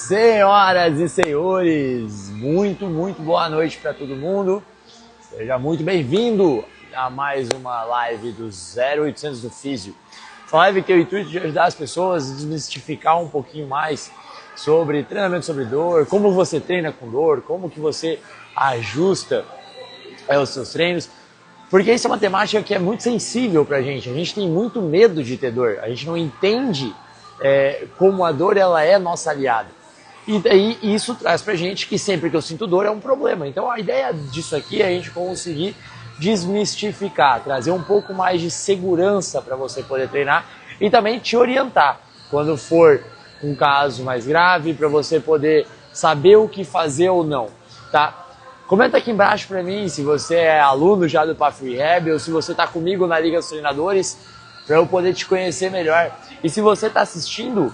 Senhoras e senhores, muito boa noite para todo mundo. Seja muito bem-vindo a mais uma live do 0800 do Físio. Essa live tem o intuito de ajudar as pessoas a desmistificar um pouquinho mais sobre treinamento sobre dor, como você treina com dor, como que você ajusta os seus treinos. Porque isso é uma temática que é muito sensível pra gente. A gente tem muito medo de ter dor. A gente não entende como a dor ela é nossa aliada. E daí isso traz pra gente que sempre que eu sinto dor é um problema. Então a ideia disso aqui é a gente conseguir desmistificar, trazer um pouco mais de segurança para você poder treinar e também te orientar quando for um caso mais grave, para você poder saber o que fazer ou não, tá? Comenta aqui embaixo para mim se você é aluno já do Path Rehab ou se você está comigo na Liga dos Treinadores, para eu poder te conhecer melhor. E se você está assistindo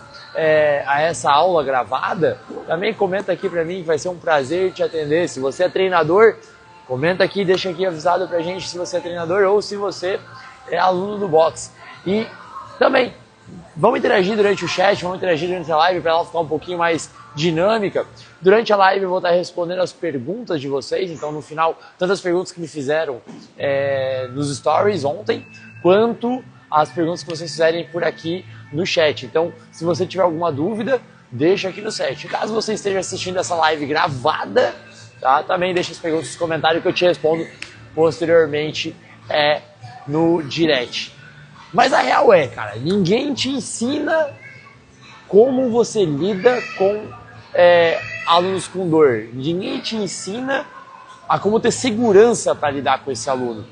a essa aula gravada, também comenta aqui para mim, que vai ser um prazer te atender. Se você é treinador, comenta aqui, deixa aqui avisado pra gente se você é treinador ou se você é aluno do box. E também, vamos interagir durante o chat, vamos interagir durante a live para ela ficar um pouquinho mais dinâmica. Durante a live eu vou estar respondendo as perguntas de vocês, então no final, tantas perguntas que me fizeram nos stories ontem, quanto as perguntas que vocês fizerem por aqui no chat. Então, se você tiver alguma dúvida, deixa aqui no chat. Caso você esteja assistindo essa live gravada, tá? Também deixa as perguntas nos comentários que eu te respondo posteriormente no direct. Mas a real cara, ninguém te ensina como você lida com alunos com dor. Ninguém te ensina a como ter segurança para lidar com esse aluno.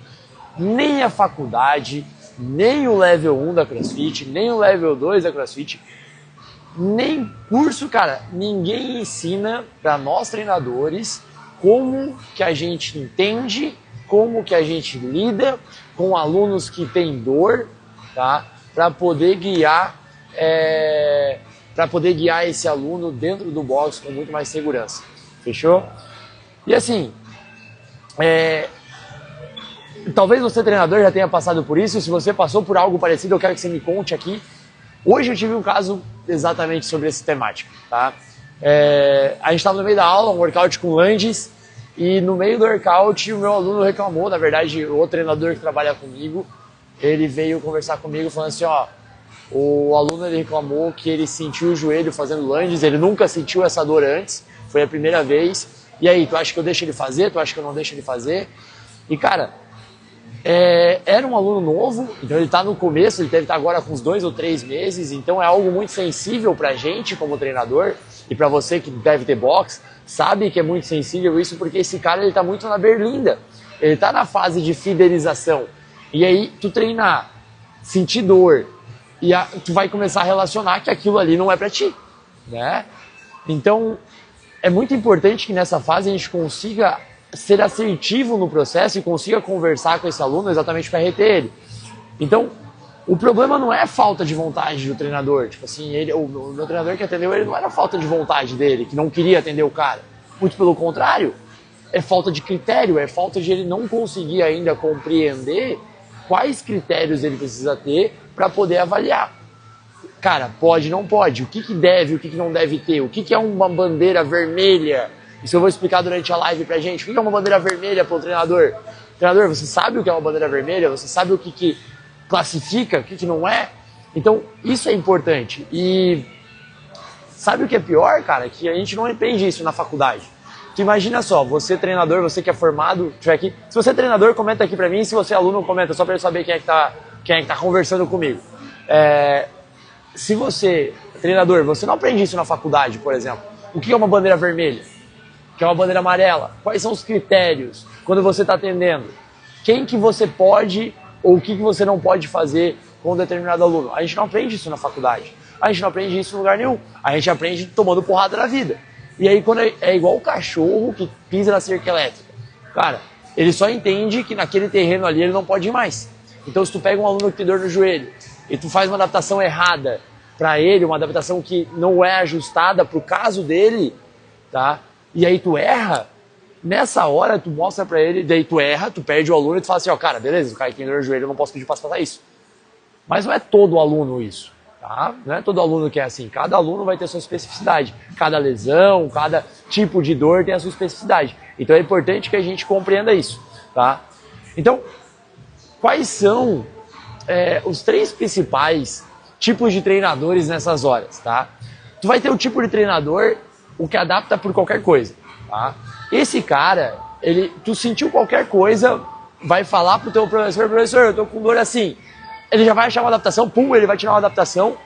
Nem a faculdade, nem o level 1 da CrossFit, nem o level 2 da CrossFit, nem curso, cara, ninguém ensina para nós treinadores como que a gente entende, como que a gente lida com alunos que têm dor, tá? Para poder guiar esse aluno dentro do box com muito mais segurança. Fechou? E assim, talvez você treinador já tenha passado por isso. Se você passou por algo parecido, eu quero que você me conte aqui. Hoje eu tive um caso exatamente sobre essa temática, tá? A gente estava no meio da aula, um workout com lunges, e no meio do workout o meu aluno reclamou, na verdade o treinador que trabalha comigo, ele veio conversar comigo falando assim, ó, o aluno ele reclamou que ele sentiu o joelho fazendo lunges, ele nunca sentiu essa dor antes, foi a primeira vez, e aí, tu acha que eu deixo ele fazer? Tu acha que eu não deixo ele fazer? E cara, era um aluno novo, então ele está no começo, ele deve estar agora com uns 2 ou 3 meses, então é algo muito sensível pra gente como treinador, e pra você que deve ter box, sabe que é muito sensível isso, porque esse cara ele tá muito na berlinda, ele tá na fase de fidelização, e aí tu treinar, sentir dor, e tu vai começar a relacionar que aquilo ali não é pra ti, né? Então é muito importante que nessa fase a gente consiga ser assertivo no processo e consiga conversar com esse aluno exatamente para reter ele. Então, o problema não é falta de vontade do treinador. Tipo assim, o meu treinador que atendeu ele não era falta de vontade dele, que não queria atender o cara. Muito pelo contrário, é falta de critério, é falta de ele não conseguir ainda compreender quais critérios ele precisa ter para poder avaliar. Cara, pode, não pode, o que deve, o que não deve ter, o que é uma bandeira vermelha. Isso eu vou explicar durante a live pra gente. O que é uma bandeira vermelha para o treinador? Treinador, você sabe o que é uma bandeira vermelha? Você sabe o que classifica, o que não é? Então, isso é importante. E sabe o que é pior, cara? Que a gente não aprende isso na faculdade. Tu imagina só, você treinador, você que é formado, tiver aqui. Se você é treinador, comenta aqui pra mim. Se você é aluno, comenta, só pra eu saber quem é que tá conversando comigo. Se você é treinador, você não aprende isso na faculdade, por exemplo. O que é uma bandeira vermelha? Que é uma bandeira amarela? Quais são os critérios quando você está atendendo? Quem que você pode ou o que você não pode fazer com um determinado aluno? A gente não aprende isso na faculdade. A gente não aprende isso em lugar nenhum. A gente aprende tomando porrada na vida. E aí quando é igual o cachorro que pisa na cerca elétrica. Cara, ele só entende que naquele terreno ali ele não pode ir mais. Então se tu pega um aluno que tem dor no joelho e tu faz uma adaptação errada para ele, uma adaptação que não é ajustada para o caso dele, tá? E aí tu erra, nessa hora tu mostra pra ele, daí tu erra, tu perde o aluno e tu fala assim, ó, cara, beleza, o cara que tem dor no joelho, eu não posso pedir pra fazer isso. Mas não é todo aluno isso. tá? Não é todo aluno que é assim, cada aluno vai ter sua especificidade, cada lesão, cada tipo de dor tem a sua especificidade. Então é importante que a gente compreenda isso, tá? Então, quais são os 3 principais tipos de treinadores nessas horas, tá? Tu vai ter o tipo de treinador, o que adapta por qualquer coisa, tá? Esse cara, tu sentiu qualquer coisa, vai falar pro teu professor, eu tô com dor assim. Ele já vai achar uma adaptação, pum, ele vai tirar uma adaptação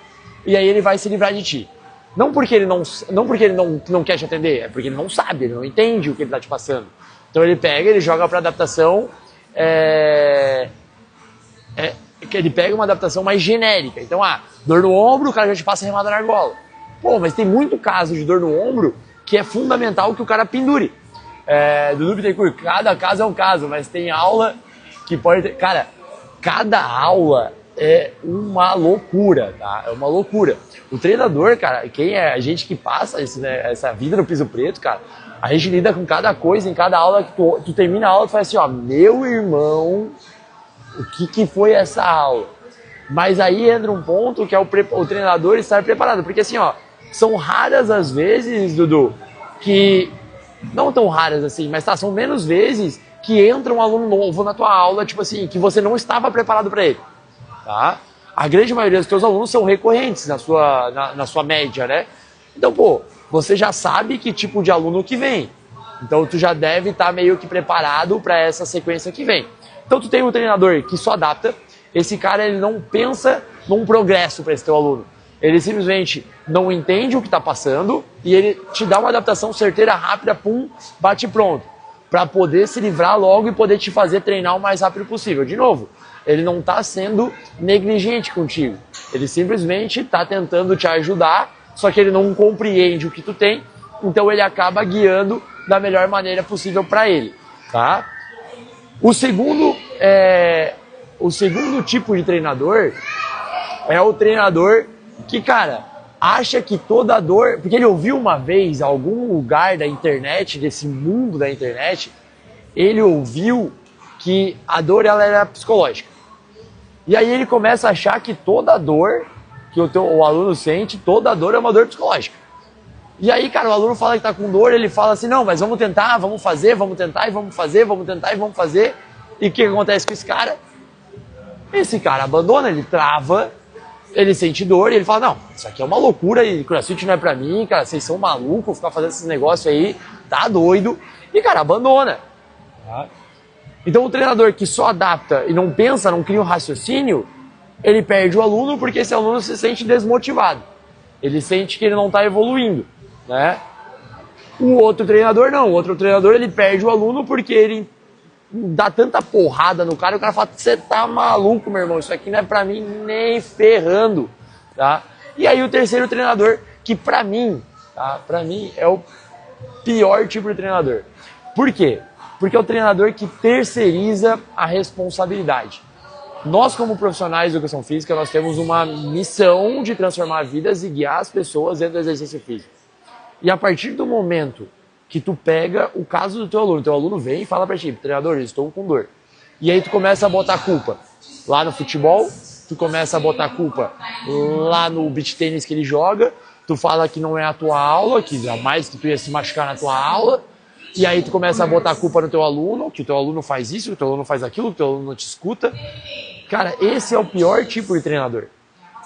e aí ele vai se livrar de ti. Não porque ele não quer te atender, é porque ele não sabe, ele não entende o que ele tá te passando. Então ele pega, ele joga pra adaptação, ele pega uma adaptação mais genérica. Então, dor no ombro, o cara já te passa remada na argola. Pô, mas tem muito caso de dor no ombro que é fundamental que o cara pendure. Dudu Bittencourt, cada caso é um caso, mas tem aula que pode ter... Cara, cada aula é uma loucura, tá? É uma loucura. O treinador, cara, quem é a gente que passa essa vida no piso preto, cara, a gente lida com cada coisa, em cada aula que tu termina a aula, tu faz assim, ó, meu irmão, o que foi essa aula? Mas aí entra um ponto que é o treinador estar preparado, porque assim, ó, são raras as vezes, Dudu, que... Não tão raras assim, mas são menos vezes que entra um aluno novo na tua aula, tipo assim, que você não estava preparado para ele, tá? A grande maioria dos teus alunos são recorrentes na sua média, né? Então, pô, você já sabe que tipo de aluno que vem. Então, tu já deve estar meio que preparado para essa sequência que vem. Então, tu tem um treinador que só adapta. Esse cara, ele não pensa num progresso para esse teu aluno. Ele simplesmente não entende o que está passando e ele te dá uma adaptação certeira, rápida, pum, bate pronto. Para poder se livrar logo e poder te fazer treinar o mais rápido possível. De novo, ele não está sendo negligente contigo. Ele simplesmente está tentando te ajudar, só que ele não compreende o que tu tem, então ele acaba guiando da melhor maneira possível para ele, tá? O segundo tipo de treinador é o treinador que, cara, acha que toda dor... Porque ele ouviu uma vez, em algum lugar da internet, desse mundo da internet, ele ouviu que a dor ela era psicológica. E aí ele começa a achar que toda dor que o aluno sente, toda dor é uma dor psicológica. E aí, cara, o aluno fala que tá com dor, ele fala assim, não, mas vamos tentar, vamos fazer, vamos tentar e vamos fazer, vamos tentar e vamos fazer. E o que acontece com esse cara? Esse cara abandona, ele trava, ele sente dor e ele fala, não, isso aqui é uma loucura e CrossFit não é pra mim, cara, vocês são malucos, ficar fazendo esses negócios aí, tá doido. E, cara, abandona. Então o treinador que só adapta e não pensa, não cria um raciocínio, ele perde o aluno porque esse aluno se sente desmotivado. Ele sente que ele não está evoluindo, né? O outro treinador não, o outro treinador ele perde o aluno porque ele dá tanta porrada no cara e o cara fala, você tá maluco, meu irmão, isso aqui não é pra mim nem ferrando, tá? E aí o terceiro treinador, que pra mim, tá? Pra mim é o pior tipo de treinador. Por quê? Porque é o treinador que terceiriza a responsabilidade. Nós, como profissionais de educação física, nós temos uma missão de transformar vidas e guiar as pessoas dentro do exercício físico. E a partir do momento que tu pega o caso do teu aluno vem e fala pra ti, treinador, eu estou com dor. E aí tu começa a botar a culpa lá no futebol, tu começa a botar a culpa lá no beach tênis que ele joga, tu fala que não é a tua aula, que jamais que tu ia se machucar na tua aula, e aí tu começa a botar a culpa no teu aluno, que o teu aluno faz isso, que o teu aluno faz aquilo, que o teu aluno não te escuta. Cara, esse é o pior tipo de treinador.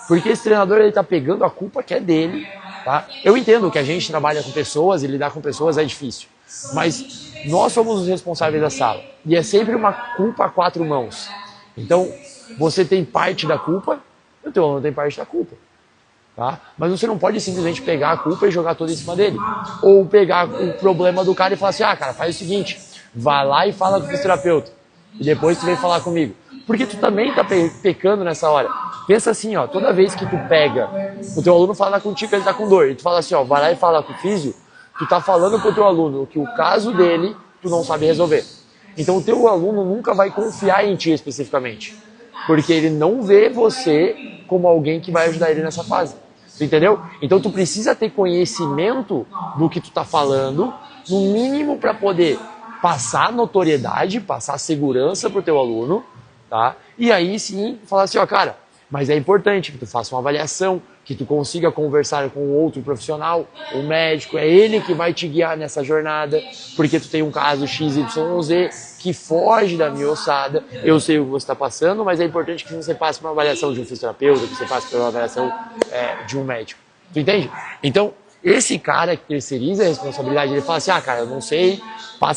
Porque esse treinador, ele tá pegando a culpa que é dele, tá? Eu entendo que a gente trabalha com pessoas e lidar com pessoas é difícil. Mas nós somos os responsáveis da sala. E é sempre uma culpa a 4 mãos. Então, você tem parte da culpa e o teu aluno tem parte da culpa. Tá? Mas você não pode simplesmente pegar a culpa e jogar toda em cima dele. Ou pegar o problema do cara e falar assim, cara, faz o seguinte, vai lá e fala com o fisioterapeuta. E depois tu vem falar comigo. Porque tu também tá pecando nessa hora. Pensa assim, ó, toda vez que tu pega, o teu aluno fala contigo que ele tá com dor, e tu fala assim, ó, vai lá e fala com o físio, tu tá falando pro teu aluno que o caso dele, tu não sabe resolver. Então o teu aluno nunca vai confiar em ti especificamente. Porque ele não vê você como alguém que vai ajudar ele nessa fase. Entendeu? Então tu precisa ter conhecimento do que tu tá falando, no mínimo para poder passar notoriedade, passar segurança pro teu aluno, tá? E aí sim, falar assim, ó, cara, Mas é importante que tu faça uma avaliação, que tu consiga conversar com outro profissional, o médico, é ele que vai te guiar nessa jornada, porque tu tem um caso XYZ que foge da minha ossada, eu sei o que você está passando, mas é importante que você passe por uma avaliação de um fisioterapeuta, que você passe por uma avaliação de um médico. Tu entende? Então, esse cara que terceiriza a responsabilidade, ele fala assim, cara, eu não sei, vai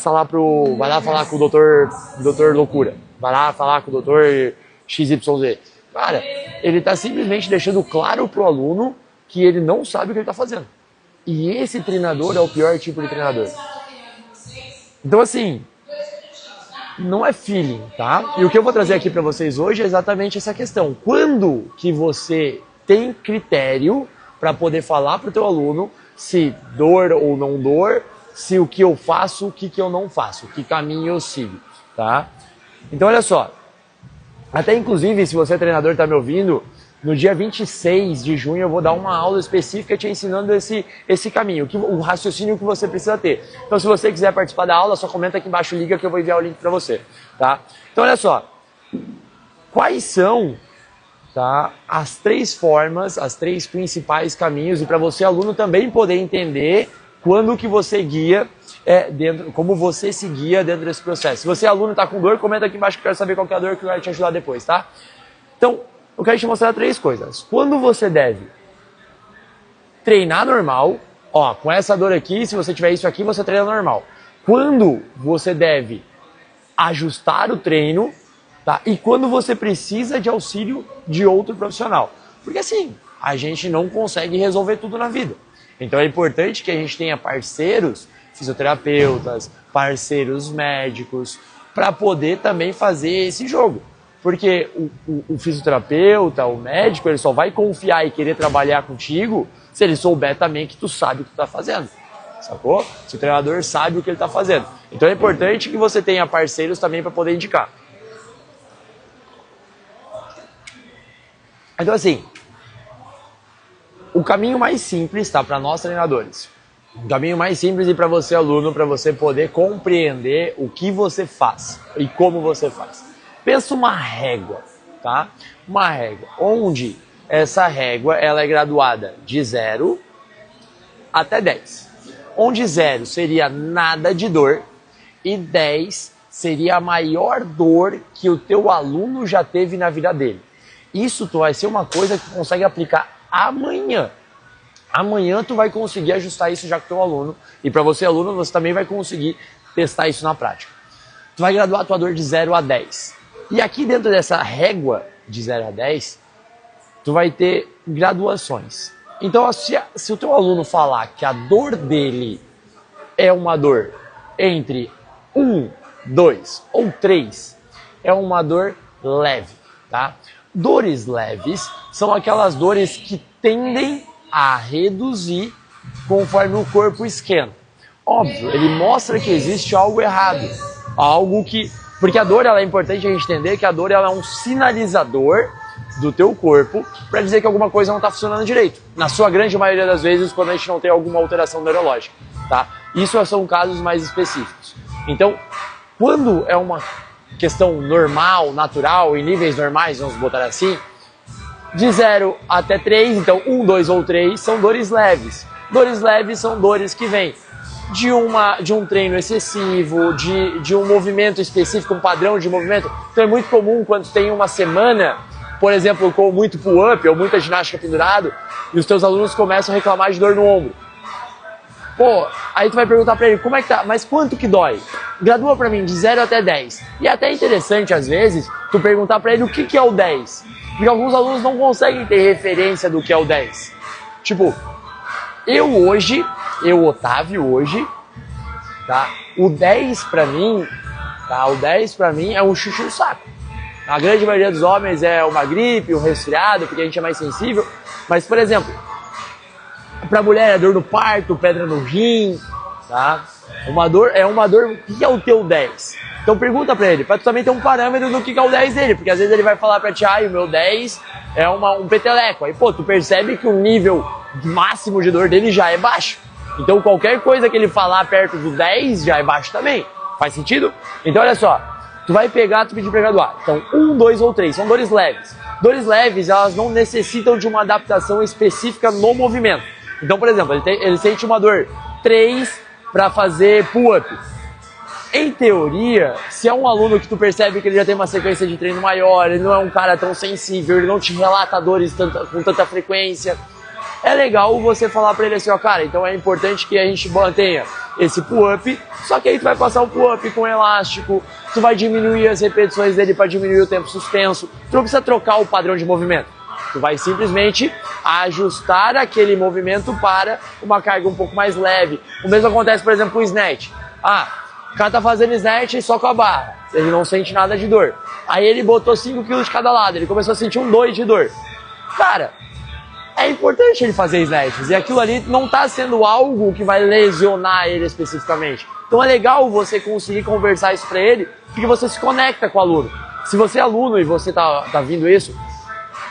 lá falar com o doutor Loucura, vai lá falar com o doutor XYZ. Cara, ele está simplesmente deixando claro pro aluno que ele não sabe o que ele está fazendo. E esse treinador é o pior tipo de treinador. Então, assim, não é feeling, tá? E o que eu vou trazer aqui para vocês hoje é exatamente essa questão. Quando que você tem critério para poder falar pro teu aluno se dor ou não dor, se o que eu faço, o que eu não faço, que caminho eu sigo, tá? Então, olha só. Até inclusive, se você treinador está me ouvindo, no dia 26 de junho eu vou dar uma aula específica te ensinando esse caminho, o raciocínio que você precisa ter. Então, se você quiser participar da aula, só comenta aqui embaixo, liga que eu vou enviar o link para você, tá? Então, olha só, quais são, tá, as três formas, as três principais caminhos, e para você, aluno, também poder entender quando que você guia como você se guia dentro desse processo. Se você é aluno e está com dor, comenta aqui embaixo que eu quero saber qual que é a dor que vai te ajudar depois, tá? Então, eu quero te mostrar três coisas. Quando você deve treinar normal, com essa dor aqui, se você tiver isso aqui, você treina normal. Quando você deve ajustar o treino, tá? E quando você precisa de auxílio de outro profissional. Porque assim, a gente não consegue resolver tudo na vida. Então é importante que a gente tenha parceiros, fisioterapeutas, parceiros médicos, para poder também fazer esse jogo. Porque o fisioterapeuta, o médico, ele só vai confiar e querer trabalhar contigo se ele souber também que tu sabe o que tu está fazendo. Sacou? Se o treinador sabe o que ele está fazendo. Então é importante que você tenha parceiros também para poder indicar. Então assim, o caminho mais simples, tá, para nós treinadores, o caminho mais simples e para você aluno, para você poder compreender o que você faz e como você faz. Pensa uma régua, tá? Uma régua, onde essa régua ela é graduada de 0 até 10. Onde 0 seria nada de dor e 10 seria a maior dor que o teu aluno já teve na vida dele. Isso vai ser uma coisa que tu consegue aplicar amanhã. Amanhã tu vai conseguir ajustar isso já com o teu aluno. E para você, aluno, você também vai conseguir testar isso na prática. Tu vai graduar a tua dor de 0 a 10. E aqui dentro dessa régua de 0 a 10, tu vai ter graduações. Então, se o teu aluno falar que a dor dele é uma dor entre 1, 2 ou 3, é uma dor leve, tá? Dores leves são aquelas dores que tendem a reduzir conforme o corpo esquenta. Óbvio, ele mostra que existe algo errado, algo que... Porque a dor, ela é importante a gente entender que a dor ela é um sinalizador do teu corpo para dizer que alguma coisa não está funcionando direito. Na sua grande maioria das vezes, quando a gente não tem alguma alteração neurológica, tá? Isso são casos mais específicos. Então, quando é uma questão normal, natural, em níveis normais, vamos botar assim, de 0 até 3, então 1, 2 ou 3 são dores leves. Dores leves são dores que vêm de um treino excessivo, de um movimento específico, um padrão de movimento. Então é muito comum quando tem uma semana, por exemplo, com muito pull-up ou muita ginástica pendurado, e os teus alunos começam a reclamar de dor no ombro. Pô, aí tu vai perguntar pra ele, como é que tá? Mas quanto que dói? Gradua pra mim de 0 até 10. E é até interessante, às vezes, tu perguntar pra ele o que é o 10. Porque alguns alunos não conseguem ter referência do que é o 10. Tipo, Otávio, hoje, tá? O 10 pra mim, tá? O 10 pra mim é um chuchu no saco. A grande maioria dos homens é uma gripe, um resfriado, porque a gente é mais sensível. Mas, por exemplo, pra mulher é dor no parto, pedra no rim, tá? Uma dor, o que é o teu 10? Então pergunta pra ele, pra tu também ter um parâmetro do que é o 10 dele, porque às vezes ele vai falar pra ti, o meu 10 é um peteleco. Aí, pô, tu percebe que o nível máximo de dor dele já é baixo. Então qualquer coisa que ele falar perto do 10 já é baixo também. Faz sentido? Então olha só, tu vai pegar, tu pedir pra graduar. Então 1, 2 ou 3, são dores leves. Dores leves, elas não necessitam de uma adaptação específica no movimento. Então, por exemplo, ele sente uma dor 3 para fazer pull-up. Em teoria, se é um aluno que tu percebe que ele já tem uma sequência de treino maior, ele não é um cara tão sensível, ele não te relata dores com tanta frequência, é legal você falar pra ele assim, ó, cara, então é importante que a gente mantenha esse pull-up, só que aí tu vai passar o pull-up com elástico, tu vai diminuir as repetições dele para diminuir o tempo suspenso, tu não precisa trocar o padrão de movimento, tu vai simplesmente ajustar aquele movimento para uma carga um pouco mais leve. O mesmo acontece, por exemplo, com o snatch. O cara tá fazendo snatch só com a barra, ele não sente nada de dor. Aí ele botou 5 kg de cada lado, ele começou a sentir 2 de dor. Cara, é importante ele fazer snatches, e aquilo ali não tá sendo algo que vai lesionar ele especificamente. Então é legal você conseguir conversar isso pra ele, porque você se conecta com o aluno. Se você é aluno e você tá vindo isso,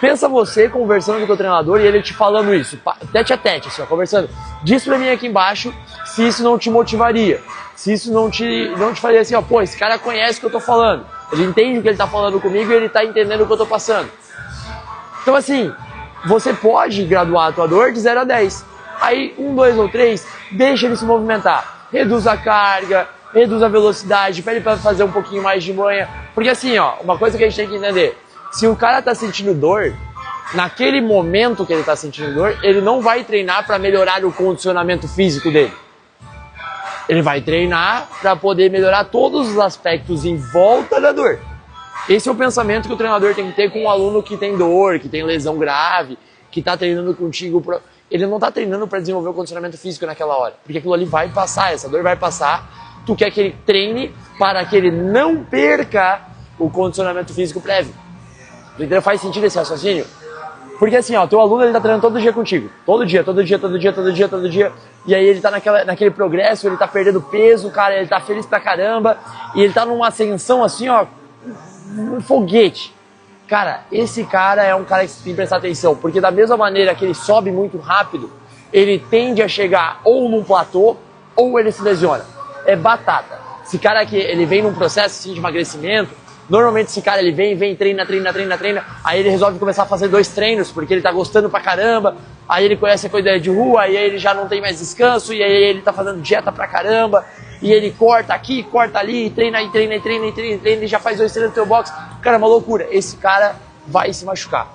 pensa você conversando com o teu treinador e ele te falando isso, tete a tete, assim, ó, conversando. Diz pra mim aqui embaixo se isso não te motivaria, se isso não te faria assim, ó, pô, esse cara conhece o que eu tô falando, ele entende o que ele tá falando comigo e ele tá entendendo o que eu tô passando. Então assim, você pode graduar a tua dor de 0 a 10. Aí 1, 2 ou 3, deixa ele se movimentar. Reduz a carga, reduz a velocidade, pede para fazer um pouquinho mais de manha. Porque assim, ó, uma coisa que a gente tem que entender, se o cara tá sentindo dor, naquele momento que ele tá sentindo dor, ele não vai treinar para melhorar o condicionamento físico dele. Ele vai treinar para poder melhorar todos os aspectos em volta da dor. Esse é o pensamento que o treinador tem que ter com um aluno que tem dor, que tem lesão grave, que está treinando contigo. Ele não está treinando para desenvolver o condicionamento físico naquela hora, porque aquilo ali vai passar, essa dor vai passar. Tu quer que ele treine para que ele não perca o condicionamento físico prévio. Entendeu? Faz sentido esse raciocínio? Porque assim, ó, teu aluno ele tá treinando todo dia contigo. Todo dia. E aí ele tá naquele progresso, ele tá perdendo peso, cara, ele tá feliz pra caramba. E ele tá numa ascensão assim, ó, um foguete. Cara, esse cara é um cara que tem que prestar atenção, porque da mesma maneira que ele sobe muito rápido, ele tende a chegar ou num platô, ou ele se lesiona. É batata. Esse cara aqui, ele vem num processo assim, de emagrecimento, normalmente esse cara ele vem, treina, aí ele resolve começar a fazer 2 treinos, porque ele tá gostando pra caramba, aí ele conhece a coisa de rua, aí ele já não tem mais descanso, e aí ele tá fazendo dieta pra caramba, e ele corta aqui, corta ali, treina, e já faz 2 treinos no teu box. Cara, é uma loucura. Esse cara vai se machucar.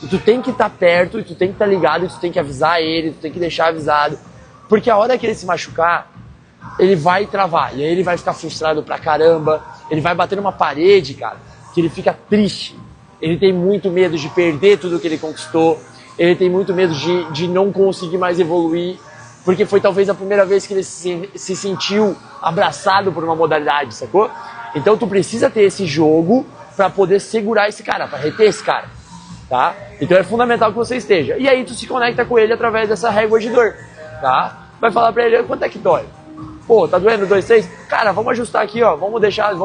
E tu tem que estar perto, e tu tem que estar ligado, e tu tem que avisar ele, tu tem que deixar avisado. Porque a hora que ele se machucar, ele vai travar. E aí ele vai ficar frustrado pra caramba. Ele vai bater numa parede, cara, que ele fica triste. Ele tem muito medo de perder tudo que ele conquistou. Ele tem muito medo de não conseguir mais evoluir. Porque foi talvez a primeira vez que ele se sentiu abraçado por uma modalidade, sacou? Então tu precisa ter esse jogo para poder segurar esse cara, para reter esse cara, tá? Então é fundamental que você esteja. E aí tu se conecta com ele através dessa régua de dor, tá? Vai falar para ele, quanto é que dói? Pô, tá doendo 2, 3? Cara, vamos ajustar aqui, ó, vamos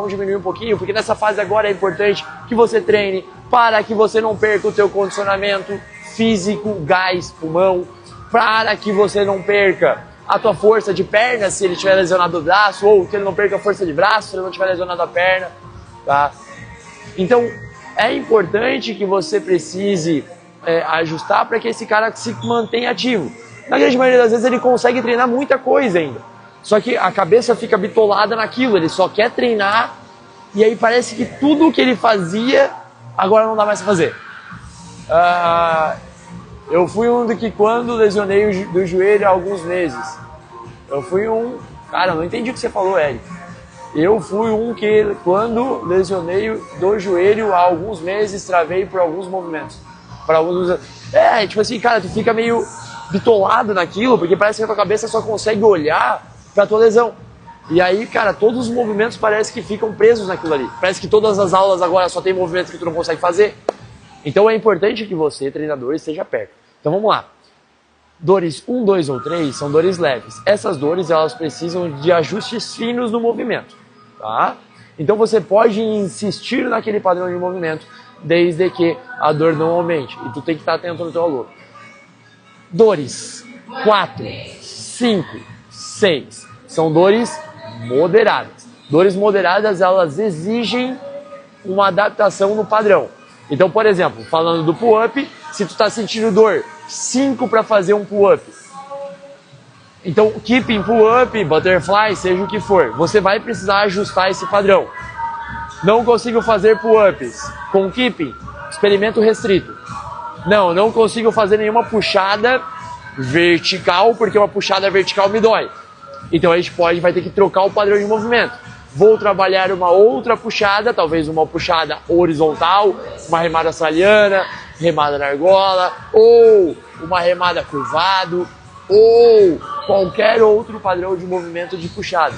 diminuir um pouquinho, porque nessa fase agora é importante que você treine para que você não perca o teu condicionamento físico, gás, pulmão, para que você não perca a tua força de perna se ele tiver lesionado o braço, ou que ele não perca a força de braço se ele não tiver lesionado a perna, tá? Então, é importante que você precise ajustar para que esse cara se mantenha ativo. Na grande maioria das vezes ele consegue treinar muita coisa ainda, só que a cabeça fica bitolada naquilo, ele só quer treinar, e aí parece que tudo o que ele fazia, agora não dá mais pra fazer. Eu fui um do que quando lesionei do joelho há alguns meses. Cara, eu não entendi o que você falou, Eric. Eu fui um que quando lesionei do joelho há alguns meses, travei por alguns movimentos. Tipo assim, cara, tu fica meio bitolado naquilo, porque parece que a tua cabeça só consegue olhar pra tua lesão. E aí, cara, todos os movimentos parece que ficam presos naquilo ali. Parece que todas as aulas agora só tem movimentos que tu não consegue fazer. Então é importante que você, treinador, esteja perto. Então vamos lá. Dores 1, 2 ou 3 são dores leves. Essas dores, elas precisam de ajustes finos no movimento, tá? Então você pode insistir naquele padrão de movimento, desde que a dor não aumente. E tu tem que estar atento no teu aluno. Dores 4, 5, 6 são dores moderadas. Dores moderadas, elas exigem uma adaptação no padrão. Então, por exemplo, falando do pull-up, se tu tá sentindo dor, 5 para fazer um pull-up. Então, keeping, pull-up, butterfly, seja o que for, você vai precisar ajustar esse padrão. Não consigo fazer pull-ups com keeping, experimento restrito. Não consigo fazer nenhuma puxada vertical, porque uma puxada vertical me dói. Então a gente vai ter que trocar o padrão de movimento. Vou trabalhar uma outra puxada, talvez uma puxada horizontal, uma remada australiana, remada na argola, ou uma remada curvado, ou qualquer outro padrão de movimento de puxada.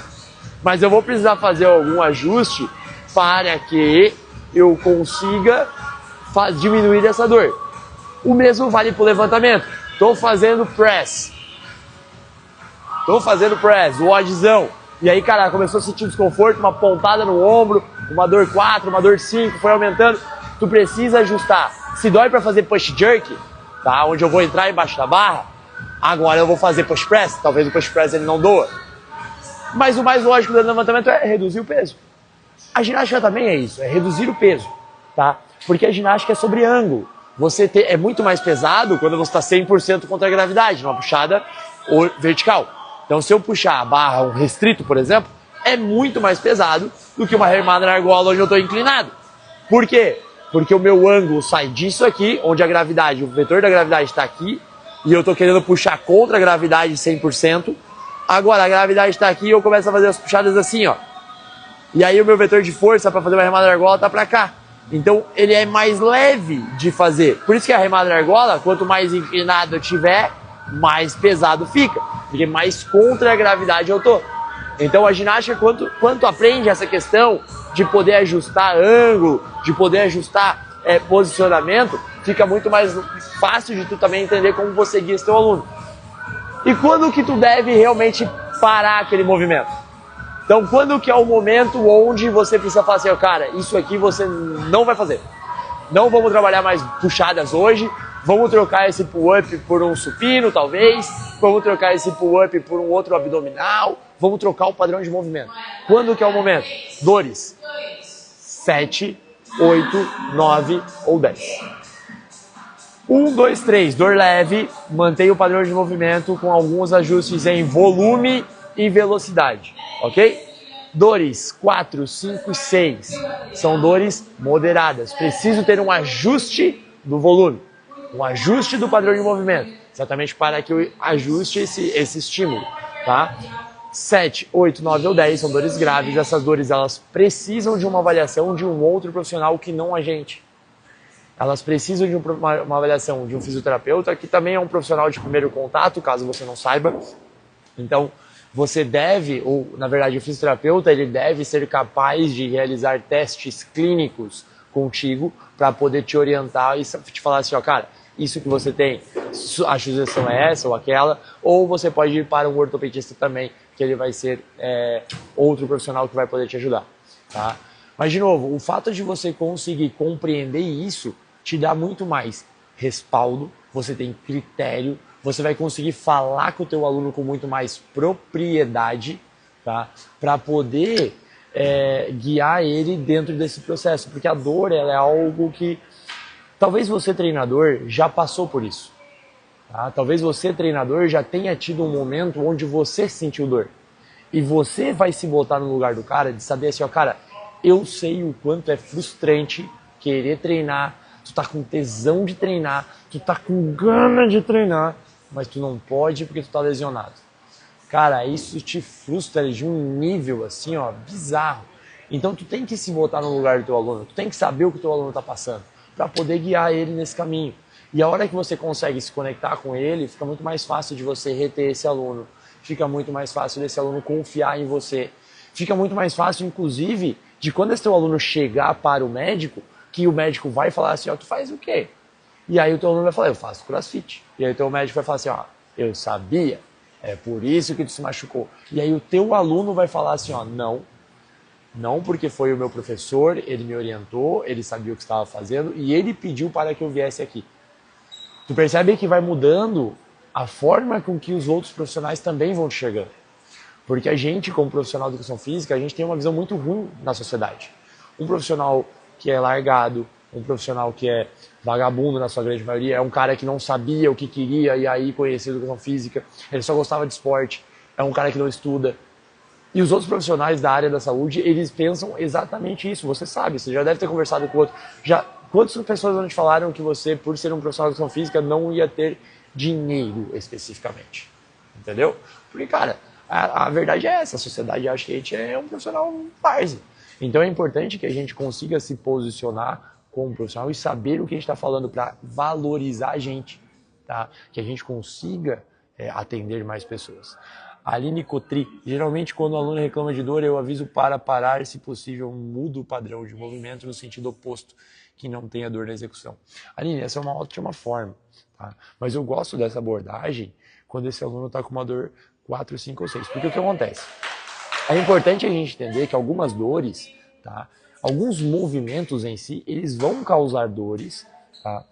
Mas eu vou precisar fazer algum ajuste para que eu consiga diminuir essa dor. O mesmo vale para o levantamento. Estou fazendo press, o odzão. E aí, cara, começou a sentir desconforto, uma pontada no ombro, uma dor 4, uma dor 5, foi aumentando. Tu precisa ajustar. Se dói para fazer push jerk, tá? Onde eu vou entrar embaixo da barra, agora eu vou fazer push press. Talvez o push press ele não doa. Mas o mais lógico do levantamento é reduzir o peso. A ginástica também é isso, é reduzir o peso, tá? Porque a ginástica é sobre ângulo. É muito mais pesado quando você está 100% contra a gravidade, numa puxada vertical. Então, se eu puxar a barra um restrito, por exemplo, é muito mais pesado do que uma remada na argola onde eu estou inclinado. Por quê? Porque o meu ângulo sai disso aqui, onde a gravidade, o vetor da gravidade está aqui, e eu estou querendo puxar contra a gravidade 100%. Agora, a gravidade está aqui e eu começo a fazer as puxadas assim, ó. E aí o meu vetor de força para fazer uma remada na argola está para cá. Então, ele é mais leve de fazer. Por isso que a remada na argola, quanto mais inclinado eu tiver, mais pesado fica. Porque mais contra a gravidade eu tô. Então, a ginástica, quanto aprende essa questão de poder ajustar ângulo, de poder ajustar posicionamento, fica muito mais fácil de tu também entender como você guia esse teu aluno. E quando que tu deve realmente parar aquele movimento? Então, quando que é o momento onde você precisa falar assim, cara, isso aqui você não vai fazer. Não vamos trabalhar mais puxadas hoje, vamos trocar esse pull-up por um supino, talvez, vamos trocar esse pull-up por um outro abdominal, vamos trocar o padrão de movimento. Quando que é o momento? Dores. 7, 8, 9 ou 10. 1, 2, 3, dor leve, mantém o padrão de movimento com alguns ajustes em volume e velocidade, ok? Dores 4, 5 e 6 são dores moderadas. Preciso ter um ajuste do volume, um ajuste do padrão de movimento, exatamente para que eu ajuste esse estímulo, tá? 7, 8, 9 ou 10 são dores graves. Essas dores elas precisam de uma avaliação de um outro profissional que não a gente. Elas precisam de uma avaliação de um fisioterapeuta, que também é um profissional de primeiro contato, caso você não saiba. Então, você deve, ou na verdade o fisioterapeuta, ele deve ser capaz de realizar testes clínicos contigo para poder te orientar e te falar assim, ó, cara, isso que você tem, a sugestão é essa ou aquela, ou você pode ir para um ortopedista também, que ele vai ser outro profissional que vai poder te ajudar, tá? Mas, de novo, o fato de você conseguir compreender isso te dá muito mais respaldo, você tem critério, você vai conseguir falar com o teu aluno com muito mais propriedade, tá? Para poder guiar ele dentro desse processo, porque a dor ela é algo que talvez você, treinador, já passou por isso. Tá? Talvez você, treinador, já tenha tido um momento onde você sentiu dor. E você vai se botar no lugar do cara de saber assim, ó, cara, eu sei o quanto é frustrante querer treinar, tu tá com tesão de treinar, tu tá com gana de treinar, mas tu não pode porque tu tá lesionado. Cara, isso te frustra de um nível assim, ó, bizarro. Então tu tem que se botar no lugar do teu aluno, tu tem que saber o que o teu aluno tá passando, para poder guiar ele nesse caminho. E a hora que você consegue se conectar com ele, fica muito mais fácil de você reter esse aluno, fica muito mais fácil desse aluno confiar em você, fica muito mais fácil, inclusive, de quando esse teu aluno chegar para o médico, que o médico vai falar assim, ó, tu faz o quê? E aí o teu aluno vai falar, eu faço crossfit. E aí o teu médico vai falar assim, ó, eu sabia, é por isso que tu se machucou. E aí o teu aluno vai falar assim, ó, não porque foi o meu professor, ele me orientou, ele sabia o que estava fazendo e ele pediu para que eu viesse aqui. Tu percebe que vai mudando a forma com que os outros profissionais também vão te chegando. Porque a gente, como profissional de educação física, a gente tem uma visão muito ruim na sociedade. Um profissional que é largado, um profissional que é vagabundo na sua grande maioria, é um cara que não sabia o que queria e aí conhecia educação física, ele só gostava de esporte, é um cara que não estuda. E os outros profissionais da área da saúde, eles pensam exatamente isso. Você sabe, você já deve ter conversado com o outro. Quantas pessoas não te falaram que você, por ser um profissional de educação física, não ia ter dinheiro especificamente? Entendeu? Porque, cara, a verdade é essa. A sociedade acha que a gente é um profissional várzea. Então é importante que a gente consiga se posicionar como profissional e saber o que a gente está falando para valorizar a gente. Tá? Que a gente consiga atender mais pessoas. Aline Cotri, geralmente quando o aluno reclama de dor, eu aviso para parar, se possível, mudo o padrão de movimento no sentido oposto, que não tenha dor na execução. Aline, essa é uma ótima forma, tá? Mas eu gosto dessa abordagem quando esse aluno está com uma dor 4, 5 ou 6. Porque o que acontece? É importante a gente entender que algumas dores, tá? Alguns movimentos em si, eles vão causar dores, tá?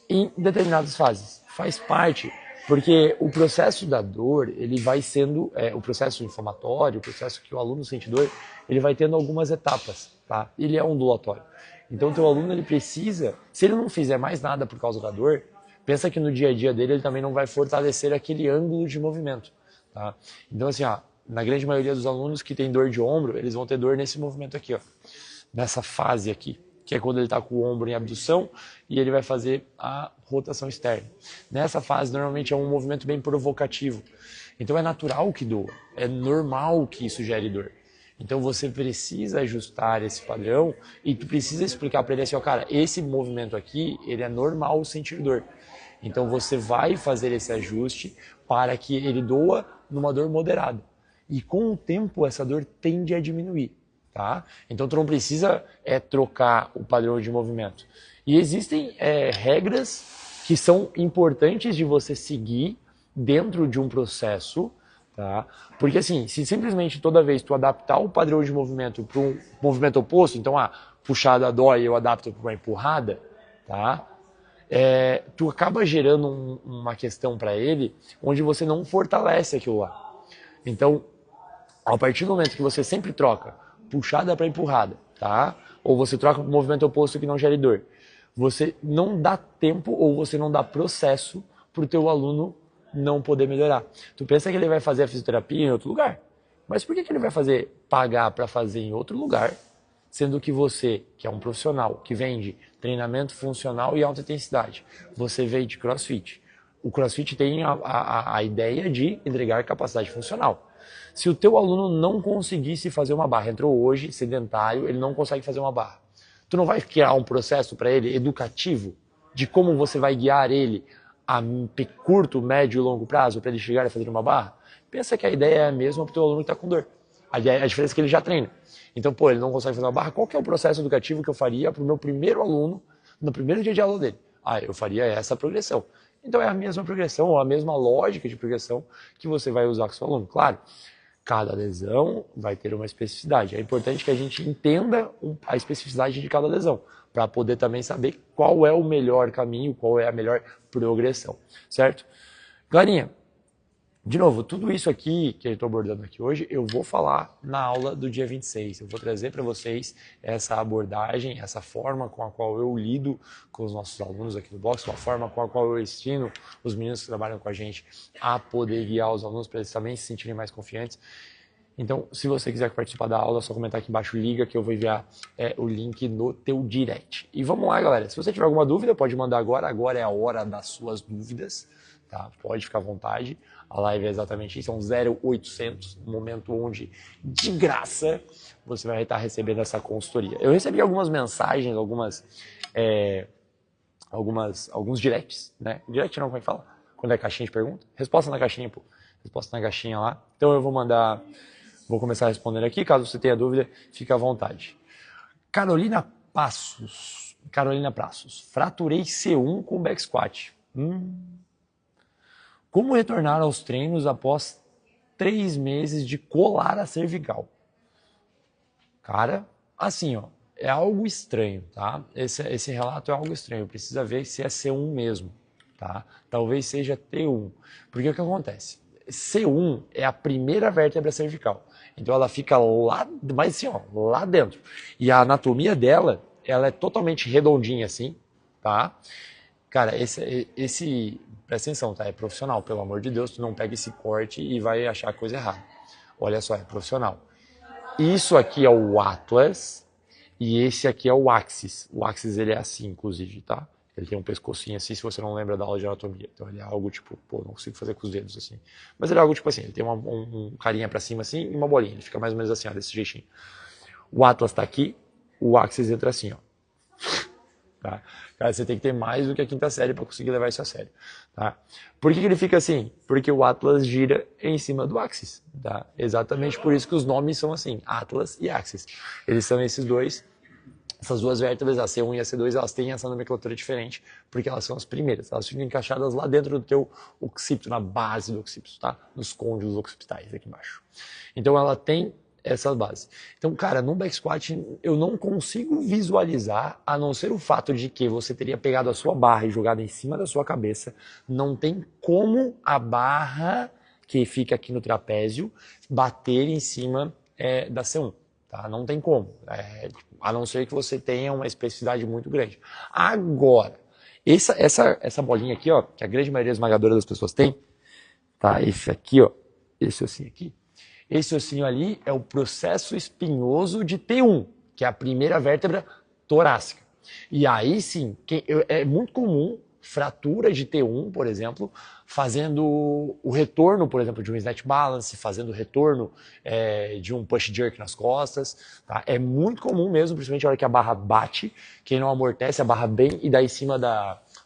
Em determinadas fases. Faz parte. Porque o processo da dor, ele vai sendo, o processo inflamatório, o processo que o aluno sente dor, ele vai tendo algumas etapas, tá? Ele é ondulatório. Então, o teu aluno, ele precisa, se ele não fizer mais nada por causa da dor, pensa que no dia a dia dele, ele também não vai fortalecer aquele ângulo de movimento, tá? Então, assim, ó, na grande maioria dos alunos que tem dor de ombro, eles vão ter dor nesse movimento aqui, ó, nessa fase aqui, que é quando ele está com o ombro em abdução e ele vai fazer a rotação externa. Nessa fase, normalmente é um movimento bem provocativo. Então é natural que doa, é normal que isso gere dor. Então você precisa ajustar esse padrão e tu precisa explicar para ele assim, ó, cara, esse movimento aqui, ele é normal sentir dor. Então você vai fazer esse ajuste para que ele doa numa dor moderada. E com o tempo essa dor tende a diminuir. Tá? Então tu não precisa trocar o padrão de movimento. E existem regras que são importantes de você seguir dentro de um processo, tá? Porque assim, se simplesmente toda vez tu adaptar o padrão de movimento para um movimento oposto, então puxada dói, eu adapto para uma empurrada, tá? Tu acaba gerando uma questão para ele onde você não fortalece aquilo lá. Então, a partir do momento que você sempre troca puxada para empurrada, tá? Ou você troca para o movimento oposto que não gere dor. Você não dá tempo ou você não dá processo para o teu aluno não poder melhorar. Tu pensa que ele vai fazer a fisioterapia em outro lugar, mas por que ele vai pagar para fazer em outro lugar, sendo que você, que é um profissional que vende treinamento funcional e alta intensidade, você vende CrossFit. O CrossFit tem a ideia de entregar capacidade funcional. Se o teu aluno não conseguisse fazer uma barra, entrou hoje, sedentário, ele não consegue fazer uma barra. Tu não vai criar um processo para ele educativo de como você vai guiar ele a curto, médio e longo prazo para ele chegar a fazer uma barra? Pensa que a ideia é a mesma para o teu aluno que está com dor. A diferença é que ele já treina. Então, ele não consegue fazer uma barra. Qual que é o processo educativo que eu faria para o meu primeiro aluno no primeiro dia de aula dele? Eu faria essa progressão. Então é a mesma progressão, ou a mesma lógica de progressão que você vai usar com o seu aluno. Claro, cada lesão vai ter uma especificidade. É importante que a gente entenda a especificidade de cada lesão, para poder também saber qual é o melhor caminho, qual é a melhor progressão, certo? Galerinha, de novo, tudo isso aqui que eu estou abordando aqui hoje, eu vou falar na aula do dia 26. Eu vou trazer para vocês essa abordagem, essa forma com a qual eu lido com os nossos alunos aqui no box, uma forma com a qual eu ensino os meninos que trabalham com a gente a poder guiar os alunos para eles também se sentirem mais confiantes. Então, se você quiser participar da aula, é só comentar aqui embaixo, liga que eu vou enviar o link no teu direct. E vamos lá, galera. Se você tiver alguma dúvida, pode mandar agora. Agora é a hora das suas dúvidas, tá? Pode ficar à vontade. A live é exatamente isso, é um 0800, um momento onde, de graça, você vai estar recebendo essa consultoria. Eu recebi algumas mensagens, alguns directs, né? Direct não, como é que fala? Quando é caixinha de pergunta? Resposta na caixinha, pô. Resposta na caixinha lá. Então eu vou começar a responder aqui. Caso você tenha dúvida, fique à vontade. Carolina Passos. Fraturei C1 com back squat. Como retornar aos treinos após 3 meses de colar a cervical? Cara, assim, ó, é algo estranho, tá? Esse relato é algo estranho. Precisa ver se é C1 mesmo, tá? Talvez seja T1. Porque o que acontece? C1 é a primeira vértebra cervical. Então ela fica lá, mas assim, ó, lá dentro. E a anatomia dela ela é totalmente redondinha assim, tá? Cara, presta atenção, tá? É profissional, pelo amor de Deus, tu não pega esse corte e vai achar coisa errada. Olha só, é profissional. Isso aqui é o Atlas e esse aqui é o Axis. O Axis ele é assim, inclusive, tá? Ele tem um pescocinho assim, se você não lembra da aula de anatomia. Então ele é algo tipo, pô, não consigo fazer com os dedos assim. Mas ele é algo tipo assim, ele tem um carinha pra cima assim e uma bolinha. Ele fica mais ou menos assim, ó, desse jeitinho. O Atlas tá aqui, o Axis entra assim, ó. Tá? Cara, você tem que ter mais do que a quinta série para conseguir levar isso a sério. Tá? Por que ele fica assim? Porque o Atlas gira em cima do Axis. Tá? Exatamente por isso que os nomes são assim, Atlas e Axis. Eles são esses dois, essas duas vértebras, a C1 e a C2, elas têm essa nomenclatura diferente, porque elas são as primeiras. Elas ficam encaixadas lá dentro do teu occipito, na base do occipito, tá? Nos côndilos occipitais, aqui embaixo. Então ela tem essa base. Então, cara, no back squat eu não consigo visualizar, a não ser o fato de que você teria pegado a sua barra e jogado em cima da sua cabeça, não tem como a barra que fica aqui no trapézio bater em cima da C1, tá? Não tem como, a não ser que você tenha uma especificidade muito grande. Agora, essa bolinha aqui, ó, que a grande maioria esmagadora das pessoas tem, tá? Esse aqui, ó, esse ossinho aqui. Esse ossinho ali é o processo espinhoso de T1, que é a primeira vértebra torácica. E aí sim, é muito comum fratura de T1, por exemplo, fazendo o retorno, por exemplo, de um snatch balance, fazendo o retorno de um push jerk nas costas. Tá? É muito comum mesmo, principalmente na hora que a barra bate, quem não amortece a barra bem e dá em cima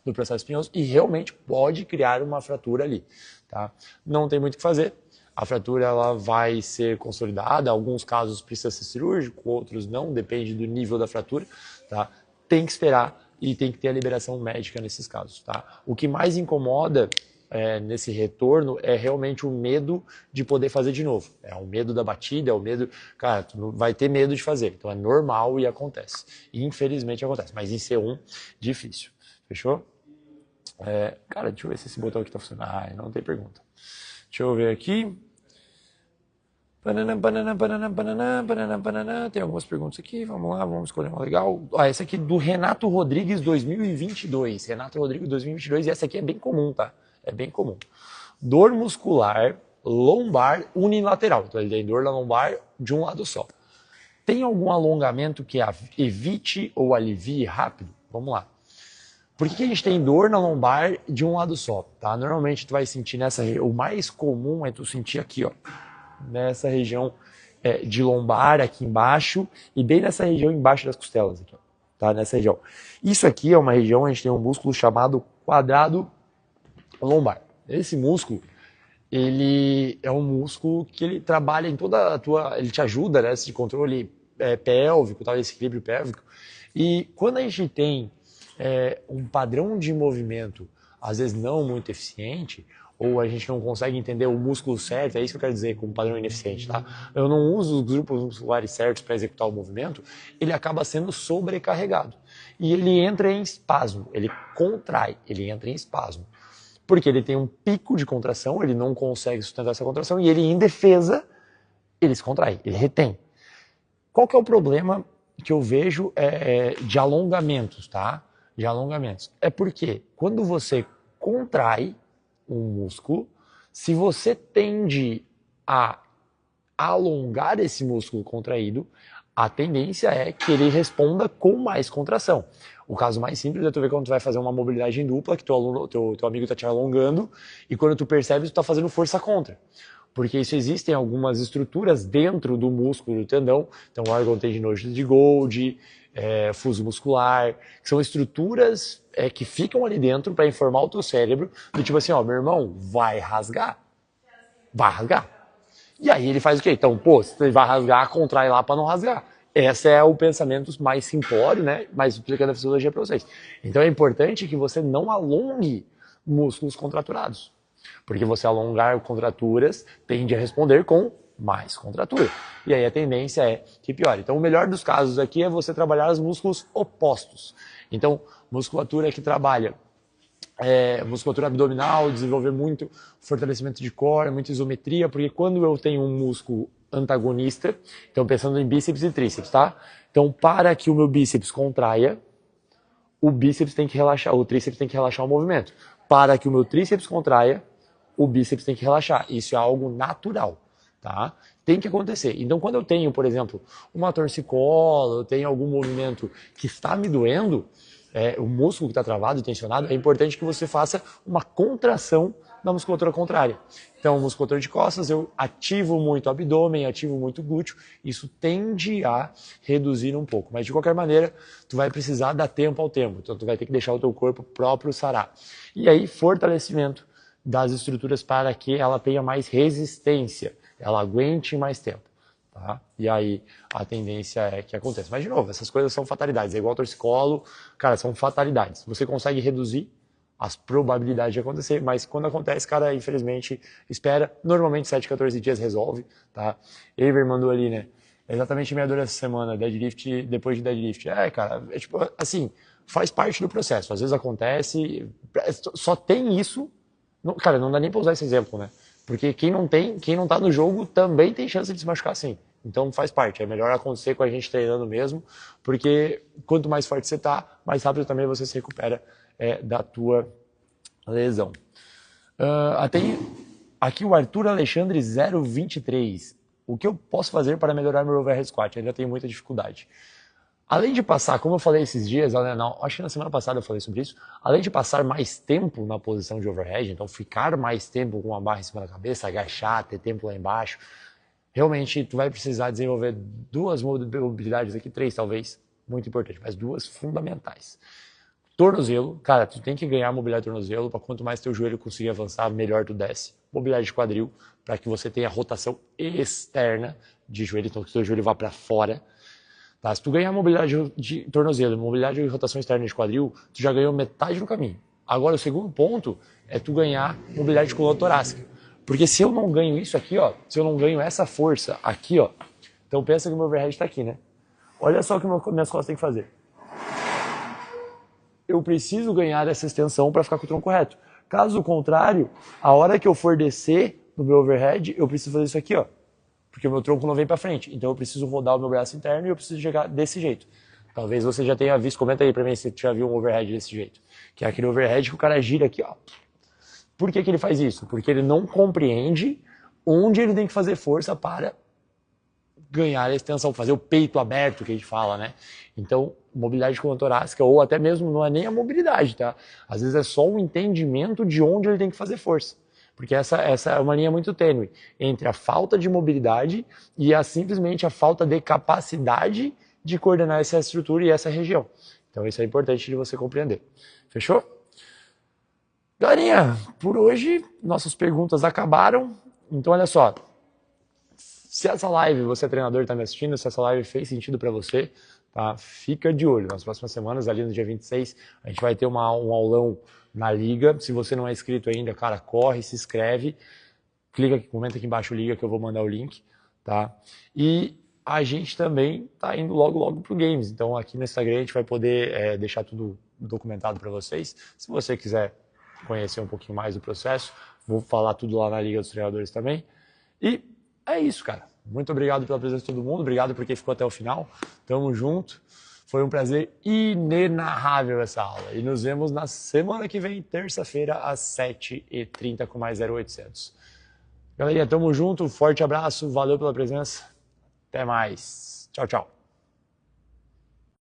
do processo espinhoso, e realmente pode criar uma fratura ali. Tá? Não tem muito o que fazer. A fratura ela vai ser consolidada, alguns casos precisa ser cirúrgico, outros não, depende do nível da fratura, tá? Tem que esperar e tem que ter a liberação médica nesses casos, tá? O que mais incomoda nesse retorno é realmente o medo de poder fazer de novo. É o medo da batida, é o medo... Cara, tu vai ter medo de fazer, então é normal e acontece. Infelizmente acontece, mas em C1, difícil. Fechou? Cara, deixa eu ver se esse botão aqui tá funcionando. Ah, não tem pergunta. Deixa eu ver aqui. Tem algumas perguntas aqui, vamos lá, vamos escolher uma legal. Essa aqui é do Renato Rodrigues 2022. Renato Rodrigues 2022, e essa aqui é bem comum, tá? É bem comum. Dor muscular lombar unilateral. Então ele tem dor na lombar de um lado só. Tem algum alongamento que evite ou alivie rápido? Vamos lá. Por que a gente tem dor na lombar de um lado só? Tá? Normalmente tu vai sentir nessa região, o mais comum é tu sentir aqui, ó, nessa região de lombar aqui embaixo e bem nessa região embaixo das costelas aqui, ó, tá? Nessa região. Isso aqui é uma região, a gente tem um músculo chamado quadrado lombar. Esse músculo, ele é um músculo que ele trabalha em toda a tua, ele te ajuda, né, esse controle pélvico, tal, esse equilíbrio pélvico. E quando a gente tem um padrão de movimento, às vezes não muito eficiente, ou a gente não consegue entender o músculo certo, é isso que eu quero dizer com padrão ineficiente, tá? Eu não uso os grupos musculares certos para executar o movimento, ele acaba sendo sobrecarregado. E ele entra em espasmo, ele contrai, ele entra em espasmo. Porque ele tem um pico de contração, ele não consegue sustentar essa contração, e ele, em defesa, ele se contrai, ele retém. Qual que é o problema que eu vejo de alongamentos, tá? De alongamentos. É porque quando você contrai um músculo, se você tende a alongar esse músculo contraído, a tendência é que ele responda com mais contração. O caso mais simples é tu ver quando tu vai fazer uma mobilidade em dupla, que teu amigo está te alongando, e quando tu percebe, tu está fazendo força contra. Porque isso existem algumas estruturas dentro do músculo do tendão, então órgão tendinoso de Golgi, fuso muscular, que são estruturas que ficam ali dentro para informar o teu cérebro do tipo assim, ó, meu irmão, vai rasgar. Vai rasgar. E aí ele faz o quê? Então, pô, se ele vai rasgar, contrai lá para não rasgar. Esse é o pensamento mais simplório, né? Mais explicando a fisiologia para vocês. Então é importante que você não alongue músculos contraturados. Porque você alongar contraturas tende a responder com mais contratura. E aí a tendência é que piore. Então o melhor dos casos aqui é você trabalhar os músculos opostos. Então, musculatura que trabalha musculatura abdominal, desenvolver muito fortalecimento de core, muita isometria, porque quando eu tenho um músculo antagonista. Então, pensando em bíceps e tríceps, tá? Então, para que o meu bíceps contraia, o bíceps tem que relaxar, o tríceps tem que relaxar o movimento. Para que o meu tríceps contraia, o bíceps tem que relaxar. Isso é algo natural, tá? Tem que acontecer. Então, quando eu tenho, por exemplo, uma torcicolo, eu tenho algum movimento que está me doendo, o músculo que está travado e tensionado, é importante que você faça uma contração da musculatura contrária. Então, musculatura de costas, eu ativo muito o abdômen, ativo muito o glúteo, isso tende a reduzir um pouco. Mas, de qualquer maneira, tu vai precisar dar tempo ao tempo. Então, tu vai ter que deixar o teu corpo próprio sarar. E aí, fortalecimento das estruturas para que ela tenha mais resistência, ela aguente mais tempo. Tá? E aí a tendência é que aconteça. Mas, de novo, essas coisas são fatalidades. É igual torcicolo, cara, são fatalidades. Você consegue reduzir as probabilidades de acontecer, mas quando acontece, cara, infelizmente, espera. Normalmente 7, 14 dias resolve, tá? Ever mandou ali, né? Exatamente meia dor essa semana, deadlift, depois de deadlift. Cara, tipo, assim, faz parte do processo. Às vezes acontece, só tem isso. Cara, não dá nem pra usar esse exemplo, né? Porque quem não tá no jogo também tem chance de se machucar sim. Então faz parte, é melhor acontecer com a gente treinando mesmo, porque quanto mais forte você tá, mais rápido também você se recupera da tua lesão. Aqui o Arthur Alexandre 023. O que eu posso fazer para melhorar meu overhead squat? Eu ainda tenho muita dificuldade. Além de passar, como eu falei esses dias, acho que na semana passada eu falei sobre isso, além de passar mais tempo na posição de overhead, então ficar mais tempo com a barra em cima da cabeça, agachar, ter tempo lá embaixo, realmente tu vai precisar desenvolver duas mobilidades aqui, 3 talvez, muito importante, mas 2 fundamentais. Tornozelo, cara, tu tem que ganhar mobilidade de tornozelo, para quanto mais teu joelho conseguir avançar, melhor tu desce. Mobilidade de quadril, para que você tenha rotação externa de joelho, então que o teu joelho vá para fora. Tá? Se tu ganhar mobilidade de tornozelo, mobilidade de rotação externa de quadril, tu já ganhou metade do caminho. Agora, o segundo ponto é tu ganhar mobilidade de coluna torácica. Porque se eu não ganho isso aqui, ó, se eu não ganho essa força aqui, ó, então pensa que o meu overhead está aqui, né? Olha só o que minhas costas têm que fazer. Eu preciso ganhar essa extensão para ficar com o tronco reto. Caso contrário, a hora que eu for descer no meu overhead, eu preciso fazer isso aqui, ó. Porque o meu tronco não vem para frente. Então eu preciso rodar o meu braço interno e eu preciso chegar desse jeito. Talvez você já tenha visto, comenta aí para mim se você já viu um overhead desse jeito. Que é aquele overhead que o cara gira aqui, ó. Por que ele faz isso? Porque ele não compreende onde ele tem que fazer força para ganhar a extensão, fazer o peito aberto, que a gente fala, né? Então, mobilidade coluna torácica, ou até mesmo não é nem a mobilidade, tá? Às vezes é só o entendimento de onde ele tem que fazer força. Porque essa é uma linha muito tênue entre a falta de mobilidade e simplesmente a falta de capacidade de coordenar essa estrutura e essa região. Então isso é importante de você compreender. Fechou? Galerinha, por hoje nossas perguntas acabaram. Então olha só, se essa live, você é treinador e está me assistindo, se essa live fez sentido para você, tá? Fica de olho. Nas próximas semanas, ali no dia 26, a gente vai ter um aulão na liga. Se você não é inscrito ainda, cara, corre, se inscreve, clica aqui, comenta aqui embaixo, liga que eu vou mandar o link, tá? E a gente também tá indo logo pro Games. Então aqui no Instagram a gente vai poder deixar tudo documentado para vocês. Se você quiser conhecer um pouquinho mais do processo, vou falar tudo lá na Liga dos Treinadores também. E é isso, cara. Muito obrigado pela presença de todo mundo. Obrigado por quem ficou até o final. Tamo junto. Foi um prazer inenarrável essa aula. E nos vemos na semana que vem, terça-feira, às 7h30 com mais 0800. Galerinha, tamo junto. Forte abraço. Valeu pela presença. Até mais. Tchau, tchau.